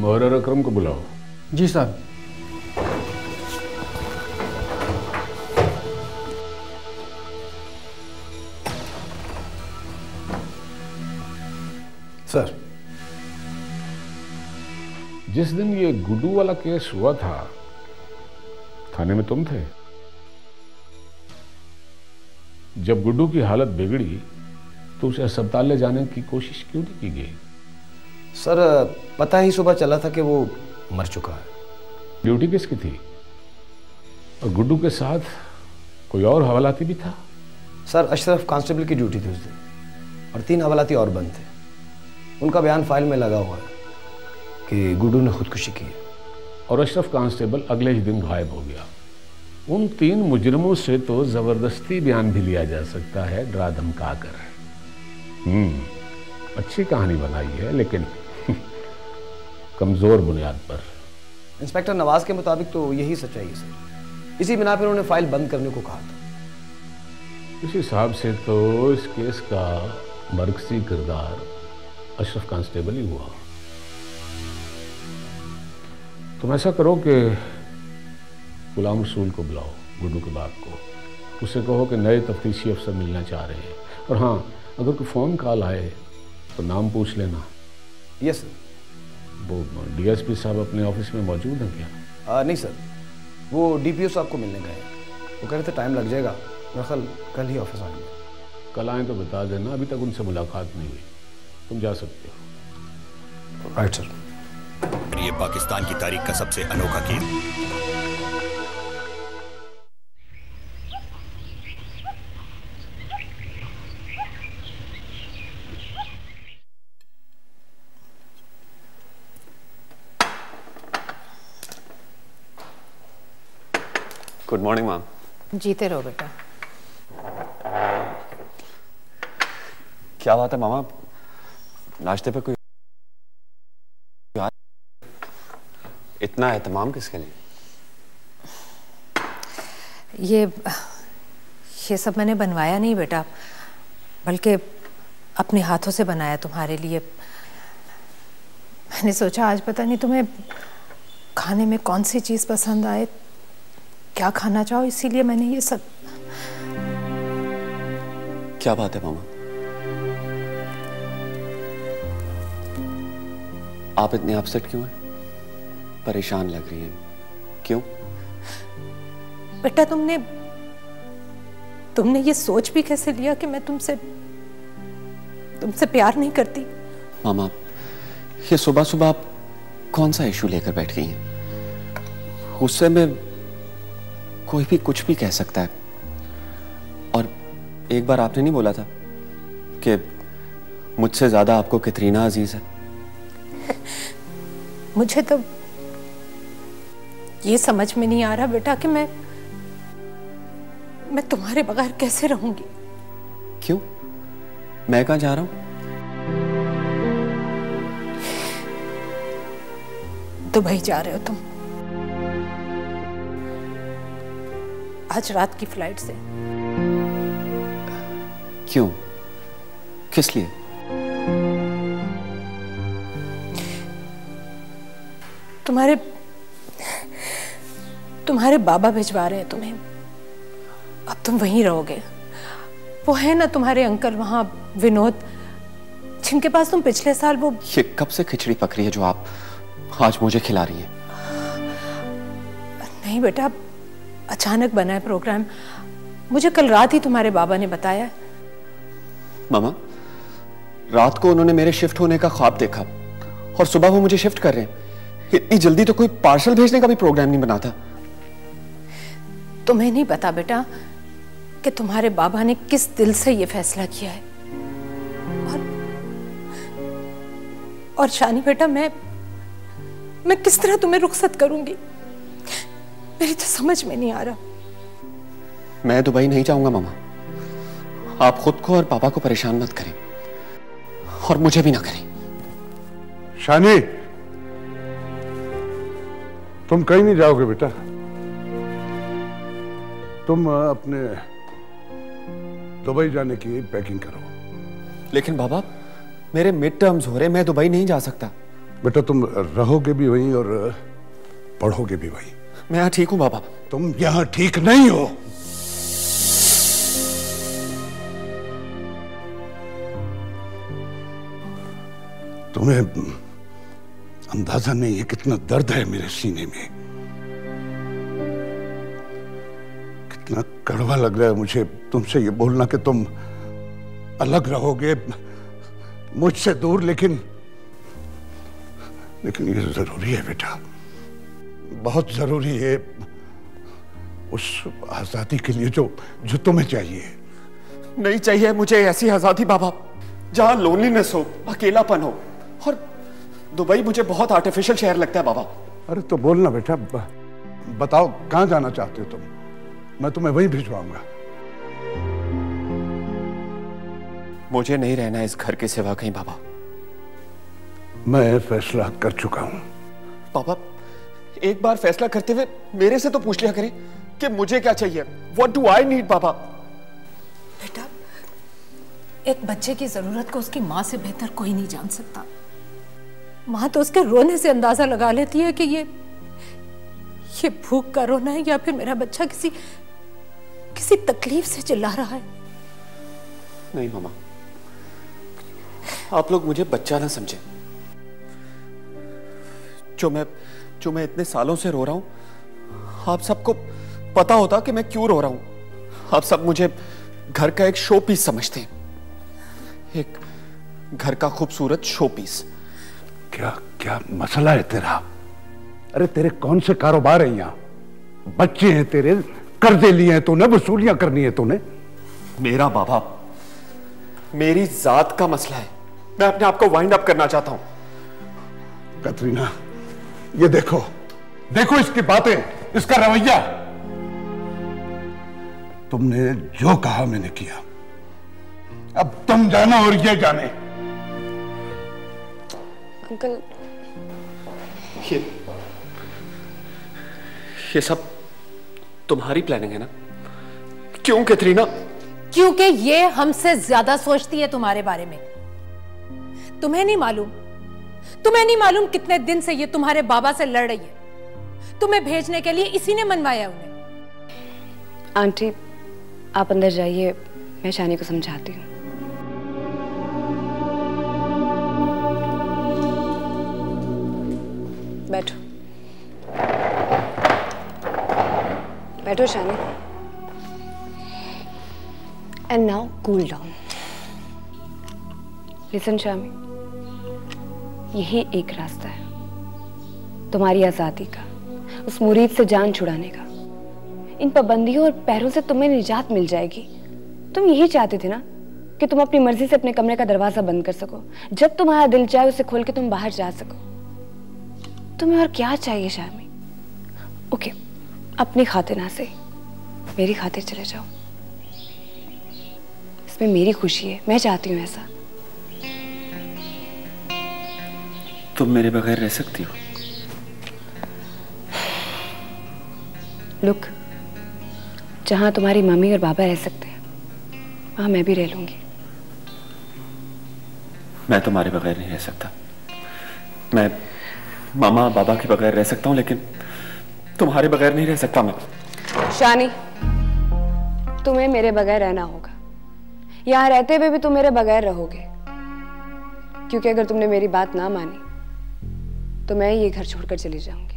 मुहर्रर अकरम को बुलाओ। जी साहब। सर, जिस दिन ये गुड्डू वाला केस हुआ था, थाने में तुम थे? जब गुड्डू की हालत बिगड़ी तो उसे अस्पताल ले जाने की कोशिश क्यों नहीं की गई? सर, पता ही सुबह चला था कि वो मर चुका है। ड्यूटी किसकी थी? और गुड्डू के साथ कोई और हवालाती भी था? सर, अशरफ कांस्टेबल की ड्यूटी थी उस दिन और 3 हवालाती और बंद थे। उनका बयान फाइल में लगा हुआ है कि गुड्डू ने खुदकुशी की है। और अशरफ कांस्टेबल अगले ही दिन गायब हो गया। उन 3 मुजरिमों से तो जबरदस्ती बयान भी लिया जा सकता है, डरा धमका कर। अच्छी कहानी बनाई है, लेकिन कमजोर बुनियाद पर। इंस्पेक्टर नवाज के मुताबिक तो यही सच्चाई है सर। इसी बिना पर उन्होंने फाइल बंद करने को कहा था। इस हिसाब से तो इस केस का मरकजी किरदार अशरफ कांस्टेबल ही हुआ। तुम ऐसा करो कि गुलाम रसूल को बुलाओ, गुड्डू के बाप को। उसे कहो कि नए तफ्तीशी अफसर मिलना चाह रहे हैं। और हाँ, अगर कोई फ़ोन कॉल आए तो नाम पूछ लेना। Yes sir. वो डीएसपी साहब अपने ऑफिस में मौजूद हैं क्या? नहीं सर, वो डीपीओ साहब को मिलने गए। वो कह रहे थे टाइम लग जाएगा, मेरा ख्याल कल ही ऑफिस आएंगे। कल आए तो बता देना, अभी तक उनसे मुलाकात नहीं हुई। तुम जा सकते हो। Right sir. ये पाकिस्तान की तारीख का सबसे अनोखा खेल। Good morning ma'am. जीते रहो बेटा। क्या बात है मामा, नाश्ते पे कोई इतना एहतमाम किसके लिए? ये सब मैंने बनवाया नहीं बेटा, बल्कि अपने हाथों से बनाया तुम्हारे लिए। मैंने सोचा आज पता नहीं तुम्हें खाने में कौन सी चीज़ पसंद आए, क्या खाना चाहो, इसीलिए मैंने ये सब। क्या बात है मामा, आप इतने अपसेट क्यों हैं? परेशान लग रही हैं, क्यों? बेटा तुमने ये सोच भी कैसे लिया कि मैं तुमसे प्यार नहीं करती? मामा, ये सुबह सुबह आप कौन सा इशू लेकर बैठ गई हैं? गुस्से में कोई भी कुछ भी कह सकता है। और एक बार आपने नहीं बोला था कि मुझसे ज्यादा आपको कैटरीना अजीज है? मुझे तो ये समझ में नहीं आ रहा बेटा कि मैं तुम्हारे बगैर कैसे रहूंगी। क्यों? मैं कहां जा रहा हूं? दुबई जा रहे हो तुम, आज रात की फ्लाइट से। क्यों? किस लिए? तुम्हारे बाबा भिजवा रहे हैं तुम्हें। अब तुम वहीं रहोगे। वो है ना तुम्हारे अंकल वहां, विनोद, जिनके पास तुम पिछले साल वो। ये कब से खिचड़ी पक रही है जो आप आज मुझे खिला रही हैं? नहीं बेटा, अचानक बना है प्रोग्राम। मुझे कल रात ही तुम्हारे बाबा ने बताया। मामा, रात को उन्होंने मेरे शिफ्ट होने का ख्वाब देखा और सुबह वो मुझे शिफ्ट कर रहे हैं। इतनी जल्दी तो कोई पार्सल भेजने का भी प्रोग्राम नहीं बना था। तुम्हें नहीं पता बेटा कि तुम्हारे बाबा ने किस दिल से ये फैसला किया है। और शानी बेटा, मैं किस तरह तुम्हें रुखसत करूंगी, मेरी तो समझ में नहीं आ रहा। मैं दुबई नहीं जाऊंगा मामा। आप खुद को और पापा को परेशान मत करें और मुझे भी ना करें। शानी, तुम कहीं नहीं जाओगे बेटा। तुम अपने दुबई जाने की पैकिंग करो। लेकिन बाबा, मेरे मिड टर्म्स हो रहे, मैं दुबई नहीं जा सकता। बेटा तुम रहोगे भी वहीं और पढ़ोगे भी वहीं। मैं यहाँ ठीक हूँ बाबा। तुम यहाँ ठीक नहीं हो। तुम्हें अंदाजा नहीं है कितना दर्द है मेरे सीने में, कितना कड़वा लग रहा है मुझे तुमसे ये बोलना कि तुम अलग रहोगे मुझसे दूर, लेकिन ये जरूरी है बेटा, बहुत जरूरी है उस आजादी के लिए जो तुम्हें चाहिए। नहीं चाहिए मुझे ऐसी आजादी बाबा जहां लोनलीनेस हो, अकेलापन हो, और दुबई मुझे बहुत आर्टिफिशियल शहर लगता है बाबा। अरे तो बोलना बेटा, बताओ कहां जाना चाहते हो तुम, मैं तुम्हें वहीं भिजवाऊंगा। मुझे नहीं रहना इस घर के सिवा कहीं बाबा। मैं फैसला कर चुका हूं। पापा एक बार फैसला करते हुए मेरे से तो पूछ लिया करें कि मुझे क्या चाहिए। What do I need पापा? बेटा, एक बच्चे की जरूरत को उसकी माँ से बेहतर कोई नहीं जान सकता। माँ तो उसके रोने से अंदाजा लगा लेती है कि ये भूख का रोना है या फिर मेरा बच्चा किसी तकलीफ से चिल्ला रहा है। नहीं मामा, आप लोग मुझे बच्चा ना समझे। जो मैं इतने सालों से रो रहा हूं, आप सबको पता होता कि मैं क्यों रो रहा हूं। आप सब मुझे घर का एक शो पीस समझते हैं, एक घर का खूबसूरत शो पीस। क्या मसला है तेरा? अरे तेरे कौन से कारोबार है यहाँ? बच्चे हैं तेरे, कर्जे लिए हैं तूने, वसूलियां करनी है तूने। मेरा बाबा, मेरी जात का मसला है, मैं अपने आप को वाइंड अप करना चाहता हूं। कतरीना, ये देखो इसकी बातें, इसका रवैया। तुमने जो कहा मैंने किया, अब तुम जाना और ये जाने। अंकल, ये सब तुम्हारी प्लानिंग है ना? क्यों कैथरीना? क्योंकि ये हमसे ज्यादा सोचती है तुम्हारे बारे में। तुम्हें नहीं मालूम कितने दिन से ये तुम्हारे बाबा से लड़ रही है। तुम्हें भेजने के लिए इसी ने मनवाया उन्हें। आंटी आप अंदर जाइए, मैं शानी को समझाती हूँ। बैठो Shani. And now cool down. Listen Shami, यही एक रास्ता है तुम्हारी आजादी का, उस मुरीद से जान छुड़ाने का। इन पाबंदियों और पैरों से तुम्हें निजात मिल जाएगी। तुम यही चाहते थे ना कि तुम अपनी मर्जी से अपने कमरे का दरवाजा बंद कर सको, जब तुम्हारा दिल चाहे उसे खोल के तुम बाहर जा सको। तुम्हें और क्या चाहिए शामी? ओके, अपनी खातिर ना से मेरी खातिर चले जाओ। इसमें मेरी खुशी है, मैं चाहती हूँ ऐसा। तुम मेरे बगैर रह सकती हो? लुक, जहां तुम्हारी मम्मी और बाबा रह सकते हैं, वहां मैं भी रह लूंगी। मैं तुम्हारे बगैर नहीं रह सकता। मैं मामा बाबा के बगैर रह सकता हूं, लेकिन तुम्हारे बगैर नहीं रह सकता मैं। शानी, तुम्हें मेरे बगैर रहना होगा। यहां रहते हुए भी तुम मेरे बगैर रहोगे, क्योंकि अगर तुमने मेरी बात ना मानी तो मैं ये घर छोड़कर चली जाऊंगी।